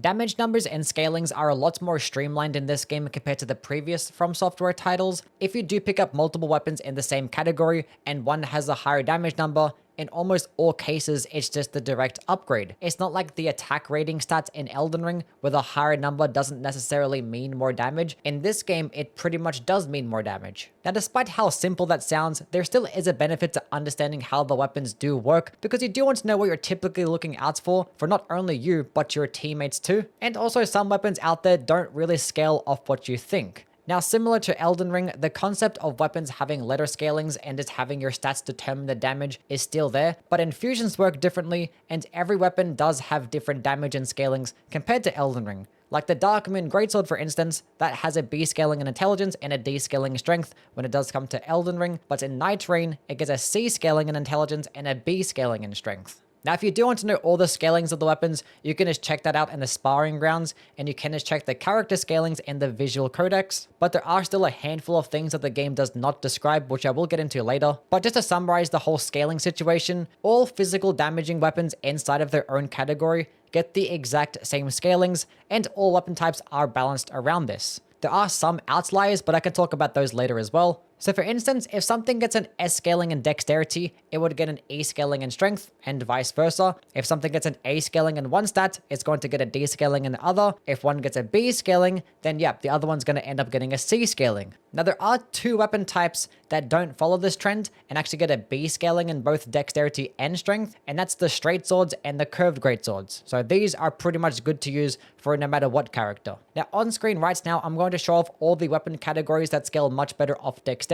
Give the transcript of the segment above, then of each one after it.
Damage numbers and scalings are a lot more streamlined in this game compared to the previous From Software titles. If you do pick up multiple weapons in the same category and one has a higher damage number, in almost all cases, it's just the direct upgrade. It's not like the attack rating stats in Elden Ring, where the higher number doesn't necessarily mean more damage. In this game, it pretty much does mean more damage. Now, despite how simple that sounds, there still is a benefit to understanding how the weapons do work, because you do want to know what you're typically looking out for not only you, but your teammates too. And also, some weapons out there don't really scale off what you think. Now, similar to Elden Ring, the concept of weapons having letter scalings and just having your stats determine the damage is still there, but infusions work differently, and every weapon does have different damage and scalings compared to Elden Ring. Like the Dark Moon Greatsword, for instance, that has a B scaling in intelligence and a D scaling in strength when it does come to Elden Ring, but in Nightreign, it gets a C scaling in intelligence and a B scaling in strength. Now, if you do want to know all the scalings of the weapons, you can just check that out in the sparring grounds, and you can just check the character scalings in the visual codex, but there are still a handful of things that the game does not describe, which I will get into later. But just to summarize the whole scaling situation, all physical damaging weapons inside of their own category get the exact same scalings, and all weapon types are balanced around this. There are some outliers, but I can talk about those later as well. So for instance, if something gets an S scaling in dexterity, it would get an E scaling in strength, and vice versa. If something gets an A scaling in one stat, it's going to get a D scaling in the other. If one gets a B scaling, then yeah, the other one's going to end up getting a C scaling. Now there are two weapon types that don't follow this trend and actually get a B scaling in both dexterity and strength, and that's the straight swords and the curved greatswords. So these are pretty much good to use for no matter what character. Now on screen right now, I'm going to show off all the weapon categories that scale much better off dexterity.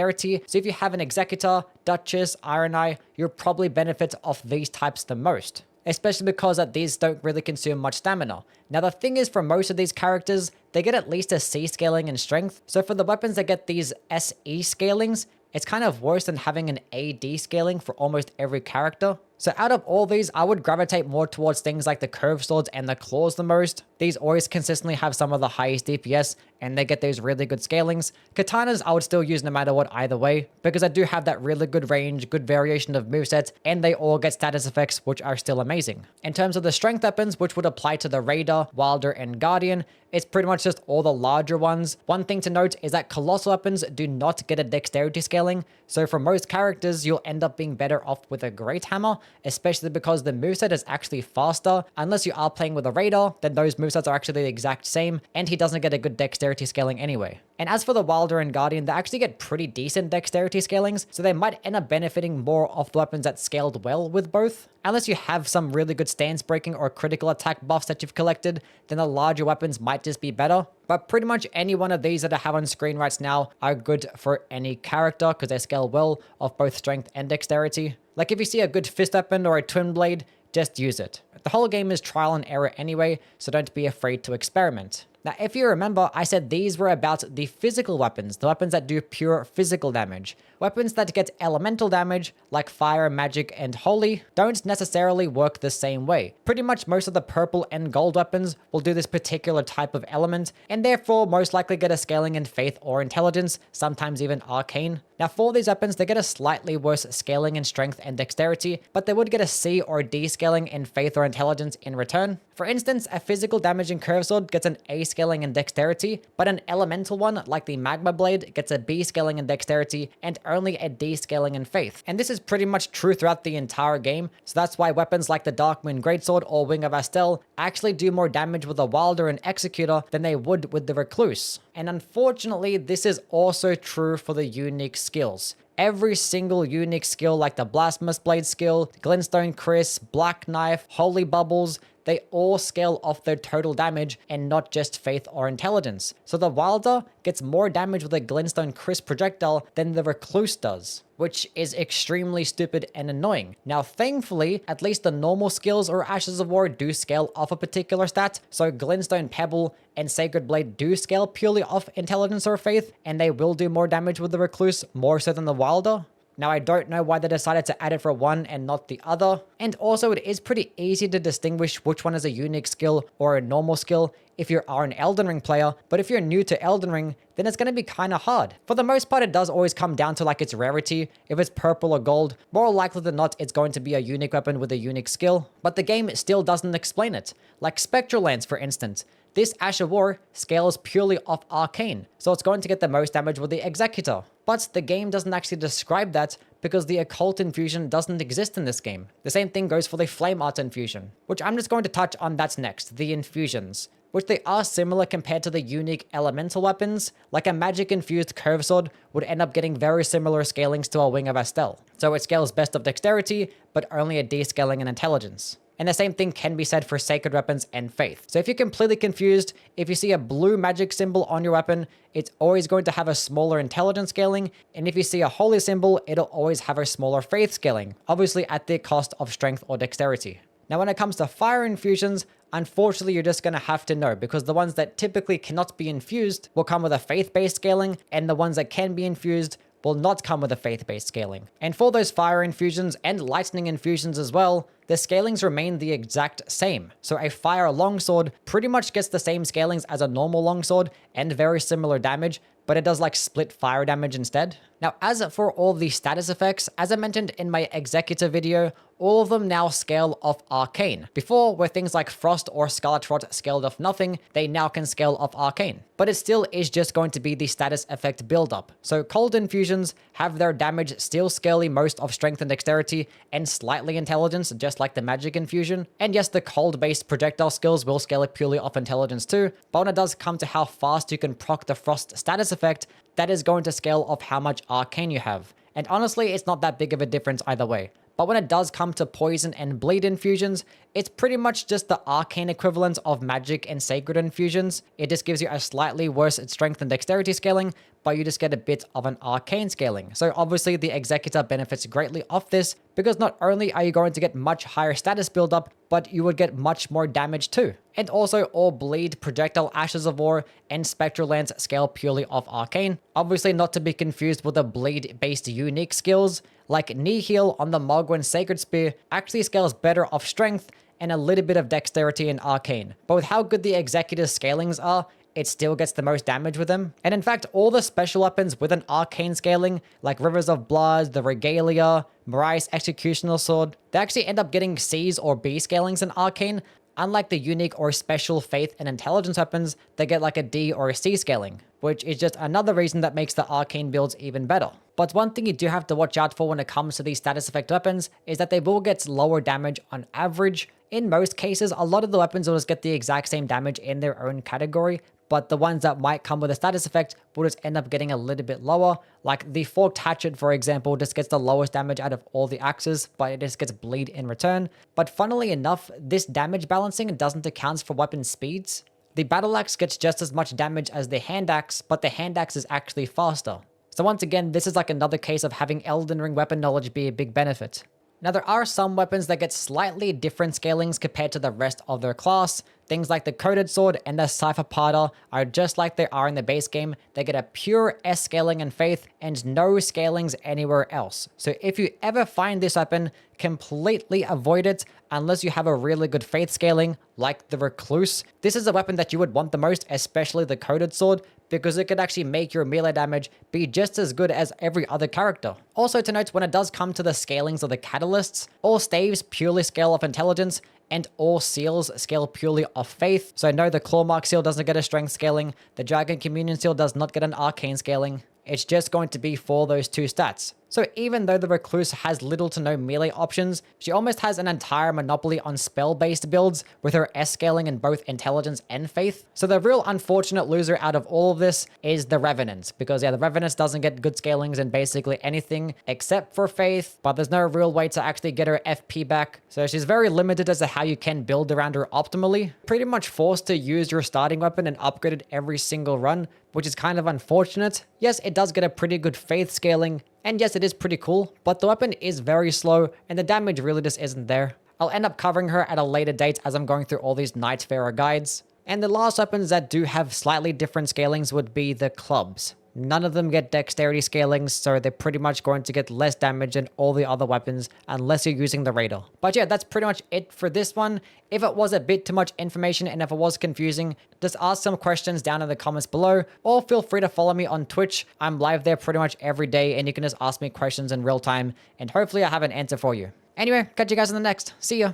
So if you have an Executor, Duchess, Iron Eye, you'll probably benefit off these types the most, especially because these don't really consume much stamina. Now the thing is, for most of these characters, they get at least a C scaling in strength. So for the weapons that get these SE scalings, it's kind of worse than having an AD scaling for almost every character. So out of all these, I would gravitate more towards things like the curved swords and the claws the most. These always consistently have some of the highest DPS, and they get those really good scalings. Katanas I would still use no matter what either way, because I do have that really good range, good variation of movesets, and they all get status effects, which are still amazing. In terms of the strength weapons, which would apply to the Raider, Wilder, and Guardian, it's pretty much just all the larger ones. One thing to note is that colossal weapons do not get a dexterity scaling, so for most characters, you'll end up being better off with a Great Hammer, especially because the moveset is actually faster. Unless you are playing with a Raider, then those movesets are actually the exact same, and he doesn't get a good dexterity scaling anyway. And as for the Wilder and Guardian, they actually get pretty decent dexterity scalings, so they might end up benefiting more off the weapons that scaled well with both. Unless you have some really good stance breaking or critical attack buffs that you've collected, then the larger weapons might just be better. But pretty much any one of these that I have on screen right now are good for any character because they scale well off both strength and dexterity. Like if you see a good fist weapon or a twin blade, just use it. The whole game is trial and error anyway, so don't be afraid to experiment. Now, if you remember, I said these were about the physical weapons, the weapons that do pure physical damage. Weapons that get elemental damage, like fire, magic, and holy, don't necessarily work the same way. Pretty much most of the purple and gold weapons will do this particular type of element, and therefore most likely get a scaling in faith or intelligence, sometimes even arcane. Now for these weapons, they get a slightly worse scaling in strength and dexterity, but they would get a C or D scaling in faith or intelligence in return. For instance, a physical damaging curved sword gets an A scaling in dexterity, but an elemental one, like the magma blade, gets a B scaling in dexterity and only a D scaling in faith. And this is pretty much true throughout the entire game, so that's why weapons like the Dark Moon Greatsword or Wing of Astel actually do more damage with the Wilder and Executor than they would with the Recluse. And unfortunately, this is also true for the unique skills. Every single unique skill like the Blasphemous Blade skill, Glintstone Chris, Black Knife, Holy Bubbles, they all scale off their total damage and not just faith or intelligence. So the Wilder gets more damage with a Glintstone Chris projectile than the Recluse does, which is extremely stupid and annoying. Now thankfully, at least the normal skills or Ashes of War do scale off a particular stat, so Glintstone Pebble and Sacred Blade do scale purely off intelligence or faith, and they will do more damage with the Recluse, more so than the Wilder. Now, I don't know why they decided to add it for one and not the other. And also, it is pretty easy to distinguish which one is a unique skill or a normal skill if you are an Elden Ring player, but if you're new to Elden Ring, then it's going to be kind of hard. For the most part, it does always come down to like its rarity. If it's purple or gold, more likely than not, it's going to be a unique weapon with a unique skill, but the game still doesn't explain it. Like Spectral Lance, for instance. This Ash of War scales purely off Arcane, so it's going to get the most damage with the Executor. But the game doesn't actually describe that because the Occult Infusion doesn't exist in this game. The same thing goes for the Flame Art Infusion, which I'm just going to touch on that next, the Infusions, which they are similar compared to the unique elemental weapons. Like a magic-infused curve sword would end up getting very similar scalings to a Wing of Astel. So it scales best of dexterity, but only a D-scaling in intelligence. And the same thing can be said for sacred weapons and faith. So if you're completely confused, if you see a blue magic symbol on your weapon, it's always going to have a smaller intelligence scaling. And if you see a holy symbol, it'll always have a smaller faith scaling, obviously at the cost of strength or dexterity. Now, when it comes to fire infusions, unfortunately, you're just going to have to know, because the ones that typically cannot be infused will come with a faith-based scaling, and the ones that can be infused will not come with a faith-based scaling. And for those fire infusions and lightning infusions as well, the scalings remain the exact same. So a fire longsword pretty much gets the same scalings as a normal longsword and very similar damage, but it does like split fire damage instead. Now, as for all the status effects, as I mentioned in my Executor video, all of them now scale off Arcane. Before, where things like Frost or Scarlet Rot scaled off nothing, they now can scale off Arcane. But it still is just going to be the status effect buildup. So cold infusions have their damage still scaling most of strength and dexterity and slightly intelligence, just like the magic infusion. And yes, the cold-based projectile skills will scale it purely off intelligence too, but when it does come to how fast you can proc the Frost status effect, that is going to scale off how much Arcane you have. And honestly, it's not that big of a difference either way. But when it does come to poison and bleed infusions, it's pretty much just the arcane equivalent of magic and sacred infusions. It just gives you a slightly worse strength and dexterity scaling, but you just get a bit of an arcane scaling. So obviously the Executor benefits greatly off this, because not only are you going to get much higher status buildup, but you would get much more damage too. And also all bleed, projectile ashes of war, and spectral lance scale purely off arcane. Obviously not to be confused with the bleed based unique skills, like knee heal on the Mogwin Sacred Spear actually scales better off strength and a little bit of dexterity in arcane. But with how good the Executor's scalings are, it still gets the most damage with them. And in fact, all the special weapons with an arcane scaling, like Rivers of Blood, the Regalia, Mariah's Executional Sword, they actually end up getting C's or B scalings in arcane, unlike the unique or special faith and intelligence weapons that get like a D or a C scaling, which is just another reason that makes the arcane builds even better. But one thing you do have to watch out for when it comes to these status effect weapons is that they will get lower damage on average. In most cases, a lot of the weapons will just get the exact same damage in their own category, but the ones that might come with a status effect will just end up getting a little bit lower. Like the Forked Hatchet, for example, just gets the lowest damage out of all the axes, but it just gets bleed in return. But funnily enough, this damage balancing doesn't account for weapon speeds. The Battle Axe gets just as much damage as the Hand Axe, but the Hand Axe is actually faster. So once again, this is like another case of having Elden Ring weapon knowledge be a big benefit. Now, there are some weapons that get slightly different scalings compared to the rest of their class. Things like the Coated Sword and the Cypher Parter are just like they are in the base game. They get a pure S scaling in Faith and no scalings anywhere else. So if you ever find this weapon, completely avoid it unless you have a really good Faith scaling, like the Recluse. This is a weapon that you would want the most, especially the Coated Sword, because it could actually make your melee damage be just as good as every other character. Also to note, when it does come to the scalings of the catalysts, all staves purely scale off intelligence, and all seals scale purely off faith. So no, the Clawmark seal doesn't get a strength scaling, the Dragon Communion seal does not get an arcane scaling. It's just going to be for those two stats. So even though the Recluse has little to no melee options, she almost has an entire monopoly on spell-based builds with her S scaling in both intelligence and faith. So the real unfortunate loser out of all of this is the Revenant, because yeah, the Revenant doesn't get good scalings in basically anything except for faith, but there's no real way to actually get her FP back. So she's very limited as to how you can build around her optimally. Pretty much forced to use your starting weapon and upgrade it every single run, which is kind of unfortunate. Yes, it does get a pretty good faith scaling, and yes, it is pretty cool, but the weapon is very slow, and the damage really just isn't there. I'll end up covering her at a later date as I'm going through all these Nightfarer guides. And the last weapons that do have slightly different scalings would be the clubs. none of them get dexterity scalings, so they're pretty much going to get less damage than all the other weapons unless you're using the Raider. But yeah, that's pretty much it for this one. If it was a bit too much information and if it was confusing, just ask some questions down in the comments below, or feel free to follow me on Twitch. I'm live there pretty much every day, and you can just ask me questions in real time, and hopefully I have an answer for you. Anyway, catch you guys in the next. See ya.